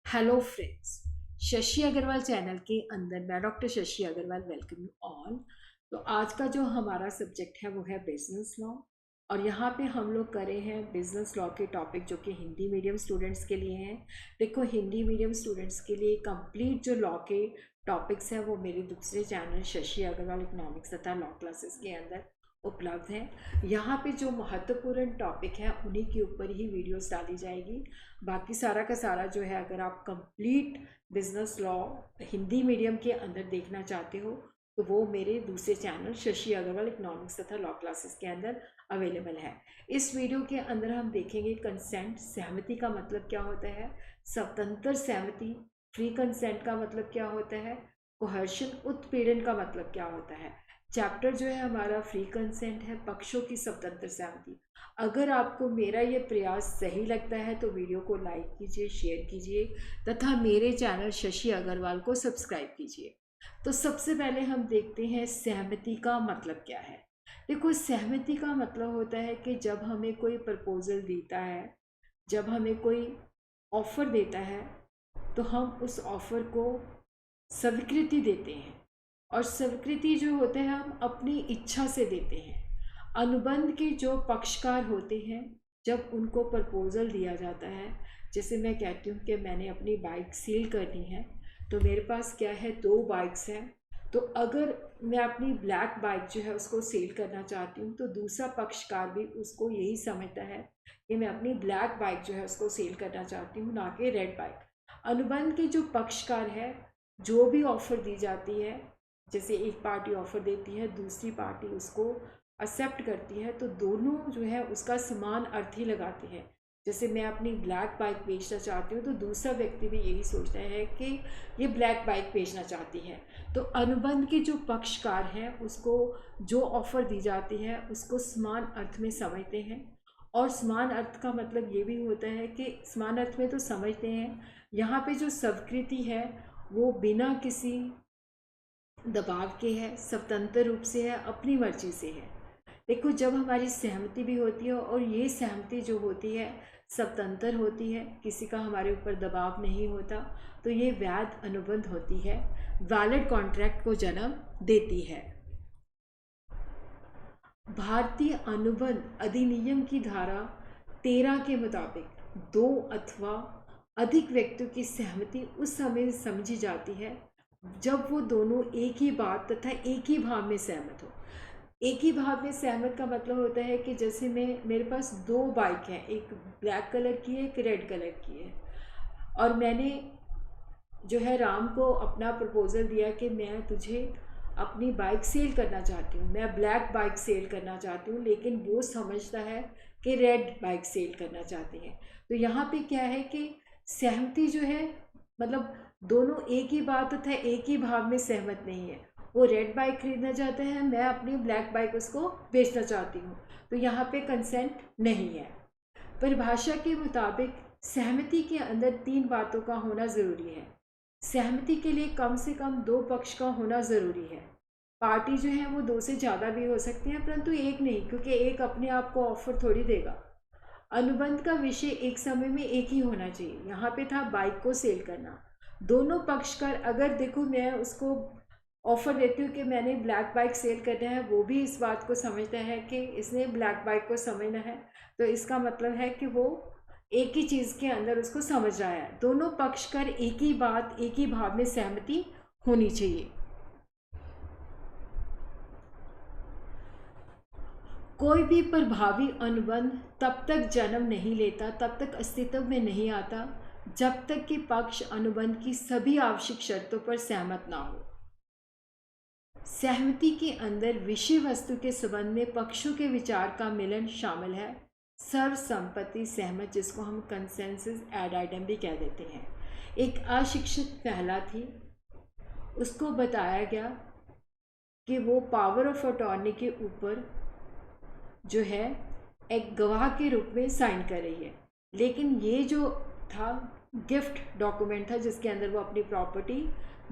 Hello friends, Shashi Agarwal channel के अंदर मैं doctor Shashi Agarwal welcome you all. तो आज का जो हमारा सब्जेक्ट है वो है बिजनेस लॉ। और यहाँ पे हम लोग करे हैं बिजनेस लॉ के टॉपिक जो कि हिंदी मीडियम स्टूडेंट्स के लिए हैं। देखो, हिंदी मीडियम स्टूडेंट्स के लिए कंप्लीट जो लॉ के टॉपिक्स हैं वो मेरे दूसरे चैनल शशि अग्रवाल इकोनॉमिक्स तथा लॉ क्लासेस के अंदर उपलब्ध है। यहाँ पे जो महत्वपूर्ण टॉपिक है उन्हीं के ऊपर ही वीडियोस डाली जाएगी। बाकी सारा का सारा जो है, अगर आप complete business law Hindi medium के अंदर देखना चाहते हो तो वो मेरे दूसरे चैनल शशि अग्रवाल इकोनॉमिक्स तथा लॉ क्लासेस के अंदर अवेलेबल है। इस वीडियो के अंदर हम देखेंगे कंसेंट, सहमति का मतलब क्या होता है, स्वतंत्र सहमति, फ्री कंसेंट का मतलब क्या होता है, कोहर्शन उत्पीड़न का मतलब क्या होता है। चैप्टर जो है हमारा फ्री कंसेंट है, पक्षों की स्वतंत्र सहमति। अगर आपको मेरा ये प्रयास सही लगता है तो वीडियो को लाइक कीजिए, शेयर कीजिए तथा मेरे चैनल शशि अग्रवाल को सब्सक्राइब कीजिए। तो सबसे पहले हम देखते हैं सहमति का मतलब क्या है। देखो, सहमति का मतलब होता है कि जब हमें कोई प्रपोजल देता है, जब हमें कोई ऑफ़र देता है तो हम उस ऑफ़र को स्वीकृति देते हैं। और स्वीकृति जो होते हैं हम अपनी इच्छा से देते हैं। अनुबंध के जो पक्षकार होते हैं, जब उनको प्रपोजल दिया जाता है, जैसे मैं कहती हूँ कि मैंने अपनी बाइक सेल करनी है, तो मेरे पास क्या है, 2 बाइक्स हैं। तो अगर मैं अपनी ब्लैक बाइक जो है उसको सेल करना चाहती हूँ तो दूसरा पक्षकार भी उसको यही समझता है कि मैं अपनी ब्लैक बाइक जो है उसको सेल करना चाहती हूँ, ना कि रेड बाइक। अनुबंध के जो पक्षकार है, जो भी ऑफ़र दी जाती है, जैसे एक पार्टी ऑफ़र देती है, दूसरी पार्टी उसको एक्सेप्ट करती है, तो दोनों जो है उसका समान अर्थ ही लगाते हैं। जैसे मैं अपनी ब्लैक बाइक बेचना चाहती हूँ तो दूसरा व्यक्ति भी यही सोचता है कि ये ब्लैक बाइक बेचना चाहती है। तो अनुबंध के जो पक्षकार हैं उसको जो ऑफ़र दी जाती है उसको समान अर्थ में समझते हैं। और समान अर्थ का मतलब ये भी होता है कि समान अर्थ में तो समझते हैं, यहाँ पे जो स्वीकृति है वो बिना किसी दबाव के है, स्वतंत्र रूप से है, अपनी मर्जी से है। देखो, जब हमारी सहमति भी होती है और ये सहमति जो होती है स्वतंत्र होती है, किसी का हमारे ऊपर दबाव नहीं होता, तो ये वैध अनुबंध होती है, वैलिड कॉन्ट्रैक्ट को जन्म देती है। भारतीय अनुबंध अधिनियम की धारा 13 के मुताबिक 2 अथवा अधिक व्यक्तियों की सहमति उस समय समझी जाती है जब वो दोनों एक ही बात तथा एक ही भाव में सहमत हो। एक ही भाव में सहमत का मतलब होता है कि जैसे मेरे पास 2 बाइक हैं, एक ब्लैक कलर की है, एक रेड कलर की है, और मैंने जो है राम को अपना प्रपोज़ल दिया कि मैं तुझे अपनी बाइक सेल करना चाहती हूँ, मैं ब्लैक बाइक सेल करना चाहती हूँ, लेकिन वो समझता है कि रेड बाइक सेल करना चाहती हैं। तो यहाँ पे क्या है कि सहमति जो है, मतलब दोनों एक ही बात तथा एक ही भाव में सहमत नहीं है। वो रेड बाइक खरीदना चाहते हैं, मैं अपनी ब्लैक बाइक उसको बेचना चाहती हूँ, तो यहाँ पे कंसेंट नहीं है। परिभाषा के मुताबिक सहमति के अंदर 3 बातों का होना ज़रूरी है। सहमति के लिए कम से कम 2 पक्ष का होना ज़रूरी है। पार्टी जो है वो 2 से ज़्यादा भी हो सकती हैं, परंतु एक नहीं, क्योंकि एक अपने आप को ऑफर थोड़ी देगा। अनुबंध का विषय एक समय में एक ही होना चाहिए। यहाँ पे था बाइक को सेल करना। दोनों पक्षकार, अगर देखो मैं उसको ऑफ़र देती हूँ कि मैंने ब्लैक बाइक सेल करना है, वो भी इस बात को समझता है कि इसने ब्लैक बाइक को समझना है, तो इसका मतलब है कि वो एक ही चीज़ के अंदर उसको समझ रहा है। दोनों पक्षकार एक ही बात, एक ही भाव में सहमति होनी चाहिए। कोई भी प्रभावी अनुबंध तब तक जन्म नहीं लेता, तब तक अस्तित्व में नहीं आता, जब तक कि पक्ष अनुबंध की सभी आवश्यक शर्तों पर सहमत ना हो। सहमति के अंदर विषय वस्तु के संबंध में पक्षों के विचार का मिलन शामिल है। सर्वसम्मति सहमत, जिसको हम कंसेंसस एड आइटम भी कह देते हैं। एक अशिक्षित महिला थी, उसको बताया गया कि वो पावर ऑफ अटॉर्नी के ऊपर जो है एक गवाह के रूप में साइन कर रही है, लेकिन ये जो था गिफ्ट डॉक्यूमेंट था जिसके अंदर वो अपनी प्रॉपर्टी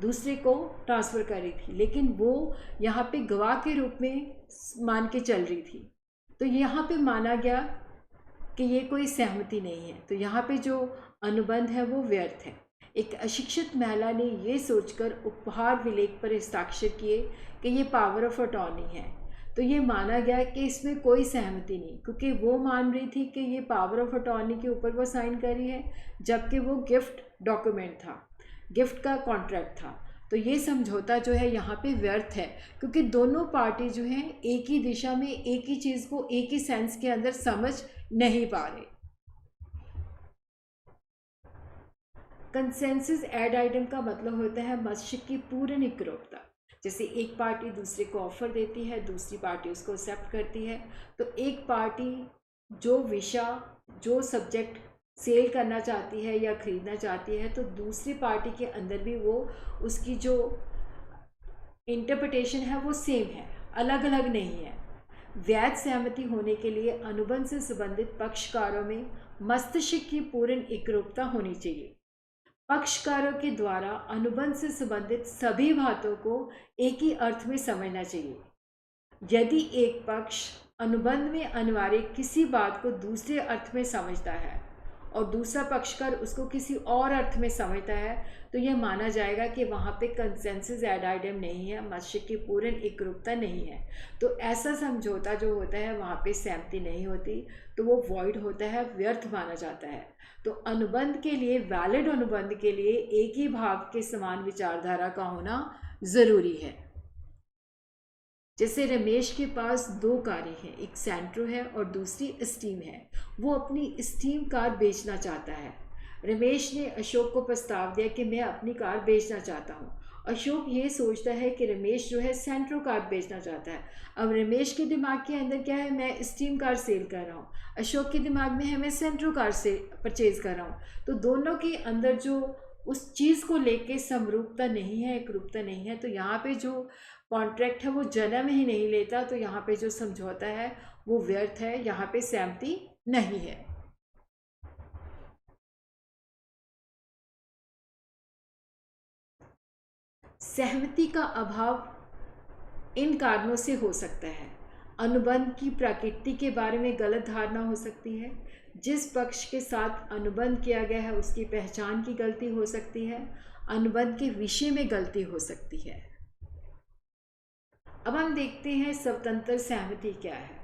दूसरे को ट्रांसफ़र कर रही थी, लेकिन वो यहाँ पे गवाह के रूप में मान के चल रही थी। तो यहाँ पे माना गया कि ये कोई सहमति नहीं है, तो यहाँ पे जो अनुबंध है वो व्यर्थ है। एक अशिक्षित महिला ने ये सोचकर उपहार विलेख पर हस्ताक्षर किए कि ये पावर ऑफ अटॉर्नी है, तो ये माना गया कि इसमें कोई सहमति नहीं, क्योंकि वो मान रही थी कि ये पावर ऑफ अटॉर्नी के ऊपर वो साइन कर रही है, जबकि वो गिफ्ट डॉक्यूमेंट था, गिफ्ट का कॉन्ट्रैक्ट था। तो ये समझौता जो है यहाँ पे व्यर्थ है, क्योंकि दोनों पार्टी जो हैं एक ही दिशा में एक ही चीज़ को एक ही सेंस के अंदर समझ नहीं पा रहे। कंसेंसस एड आइटम का मतलब होता है मस्जिद की पूर्ण एकरूपता। जैसे एक पार्टी दूसरे को ऑफर देती है, दूसरी पार्टी उसको एक्सेप्ट करती है, तो एक पार्टी जो विषय जो सब्जेक्ट सेल करना चाहती है या ख़रीदना चाहती है, तो दूसरी पार्टी के अंदर भी वो उसकी जो इंटरप्रिटेशन है वो सेम है, अलग अलग नहीं है। वैध सहमति होने के लिए अनुबंध से संबंधित पक्षकारों में मस्तिष्क की पूर्ण एकरूपता होनी चाहिए। पक्षकारों के द्वारा अनुबंध से संबंधित सभी बातों को एक ही अर्थ में समझना चाहिए। यदि एक पक्ष अनुबंध में अनिवार्य किसी बात को दूसरे अर्थ में समझता है और दूसरा पक्षकार उसको किसी और अर्थ में समझता है, तो यह माना जाएगा कि वहाँ पे कंसेंसस एड आइटम नहीं है, मस्जिद की पूर्ण एकरूपता नहीं है। तो ऐसा समझौता जो होता है वहाँ पे सहमति नहीं होती, तो वो वॉइड होता है, व्यर्थ माना जाता है। तो अनुबंध के लिए, वैलिड अनुबंध के लिए एक ही भाव के समान विचारधारा का होना ज़रूरी है। जैसे रमेश के पास दो कारें हैं, एक सेंट्रो है और दूसरी स्टीम है। वो अपनी स्टीम कार बेचना चाहता है। रमेश ने अशोक को प्रस्ताव दिया कि मैं अपनी कार बेचना चाहता हूँ। अशोक ये सोचता है कि रमेश जो है सेंट्रो कार बेचना चाहता है। अब रमेश के दिमाग के अंदर क्या है, मैं स्टीम कार सेल कर रहा हूँ, अशोक के दिमाग में है मैं सेंट्रो कार से परचेज कर रहा हूँ। तो दोनों के अंदर जो उस चीज़ को लेके समरूपता नहीं है, एकरूपता नहीं है, तो यहाँ पे जो कॉन्ट्रैक्ट है वो जन्म ही नहीं लेता। तो यहाँ पे जो समझौता है वो व्यर्थ है, यहाँ पे सहमति नहीं है। सहमति का अभाव इन कारणों से हो सकता है। अनुबंध की प्रकृति के बारे में गलत धारणा हो सकती है। जिस पक्ष के साथ अनुबंध किया गया है उसकी पहचान की गलती हो सकती है। अनुबंध के विषय में गलती हो सकती है। अब हम देखते हैं स्वतंत्र सहमति क्या है।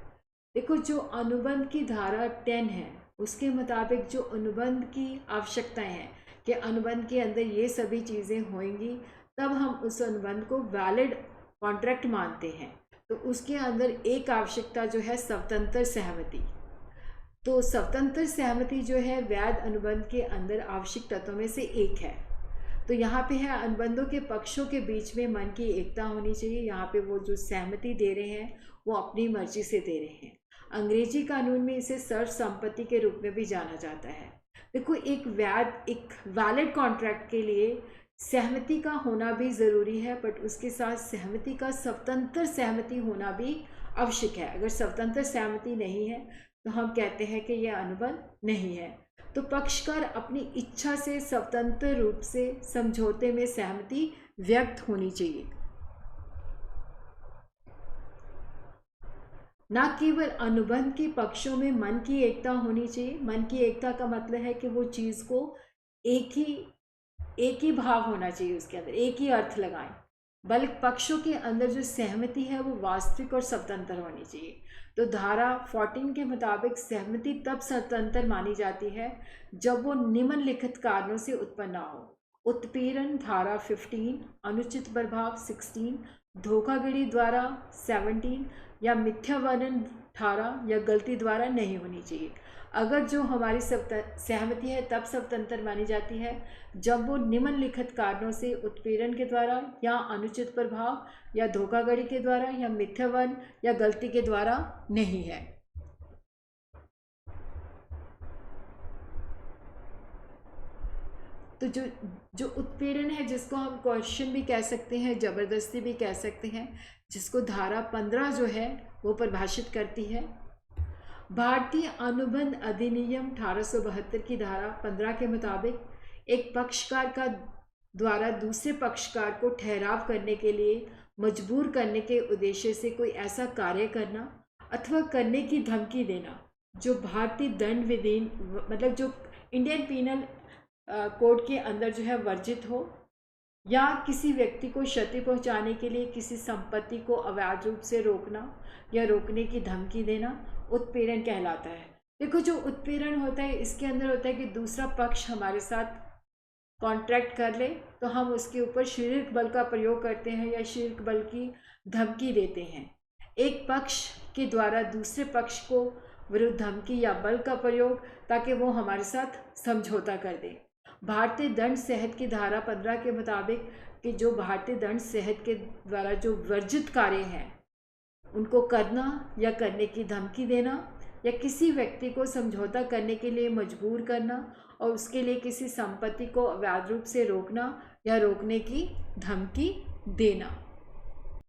देखो, जो अनुबंध की धारा 10 है उसके मुताबिक जो अनुबंध की आवश्यकताएं हैं कि अनुबंध के अंदर ये सभी चीज़ें होंगी, तब हम उस अनुबंध को वैलिड कॉन्ट्रैक्ट मानते हैं। तो उसके अंदर एक आवश्यकता जो है स्वतंत्र सहमति। तो स्वतंत्र सहमति जो है वैध अनुबंध के अंदर आवश्यक तत्वों में से एक है। तो यहाँ पे है अनुबंधों के पक्षों के बीच में मन की एकता होनी चाहिए। यहाँ पे वो जो सहमति दे रहे हैं वो अपनी मर्जी से दे रहे हैं। अंग्रेजी कानून में इसे सर्व संपत्ति के रूप में भी जाना जाता है। देखो, एक वैलिड कॉन्ट्रैक्ट के लिए सहमति का होना भी ज़रूरी है, बट उसके साथ सहमति का स्वतंत्र सहमति होना भी आवश्यक है। अगर स्वतंत्र सहमति नहीं है तो हम कहते हैं कि यह अनुबंध नहीं है। तो पक्षकार अपनी इच्छा से स्वतंत्र रूप से समझौते में सहमति व्यक्त होनी चाहिए। न केवल अनुबंध के पक्षों में मन की एकता होनी चाहिए। मन की एकता का मतलब है कि वो चीज़ को एक ही भाव होना चाहिए, उसके अंदर एक ही अर्थ लगाएं। बल्कि पक्षों के अंदर जो सहमति है वो वास्तविक और स्वतंत्र होनी चाहिए। तो धारा 14 के मुताबिक सहमति तब स्वतंत्र मानी जाती है जब वो निम्नलिखित कारणों से उत्पन्न ना हो। उत्पीड़न धारा 15, अनुचित प्रभाव 16, धोखाधड़ी द्वारा 17 या मिथ्या वर्णन धारा या गलती द्वारा नहीं होनी चाहिए। अगर जो हमारी सहमति है तब स्वतंत्र मानी जाती है जब वो निम्नलिखित कारणों से उत्पीड़न के द्वारा या अनुचित प्रभाव या धोखाधड़ी के द्वारा या मिथ्यावर्ण या गलती के द्वारा नहीं है। तो जो उत्पीड़न है, जिसको हम क्वेश्चन भी कह सकते हैं, ज़बरदस्ती भी कह सकते हैं, जिसको धारा 15 जो है वो परिभाषित करती है। भारतीय अनुबंध अधिनियम 1872 की धारा 15 के मुताबिक एक पक्षकार का द्वारा दूसरे पक्षकार को ठहराव करने के लिए मजबूर करने के उद्देश्य से कोई ऐसा कार्य करना अथवा करने की धमकी देना जो भारतीय दंड विधि मतलब जो इंडियन पीनल कोड के अंदर जो है वर्जित हो, या किसी व्यक्ति को क्षति पहुंचाने के लिए किसी संपत्ति को अवैध रूप से रोकना या रोकने की धमकी देना उत्पीड़न कहलाता है। देखो, जो उत्पीड़न होता है इसके अंदर होता है कि दूसरा पक्ष हमारे साथ कॉन्ट्रैक्ट कर ले तो हम उसके ऊपर शारीरिक बल का प्रयोग करते हैं या शारीरिक बल की धमकी देते हैं। एक पक्ष के द्वारा दूसरे पक्ष को विरुद्ध धमकी या बल का प्रयोग, ताकि वो हमारे साथ समझौता कर दे। भारतीय दंड संहिता की धारा 15 के मुताबिक कि जो भारतीय दंड संहिता के द्वारा जो वर्जित कार्य हैं उनको करना या करने की धमकी देना या किसी व्यक्ति को समझौता करने के लिए मजबूर करना और उसके लिए किसी संपत्ति को अवैध रूप से रोकना या रोकने की धमकी देना।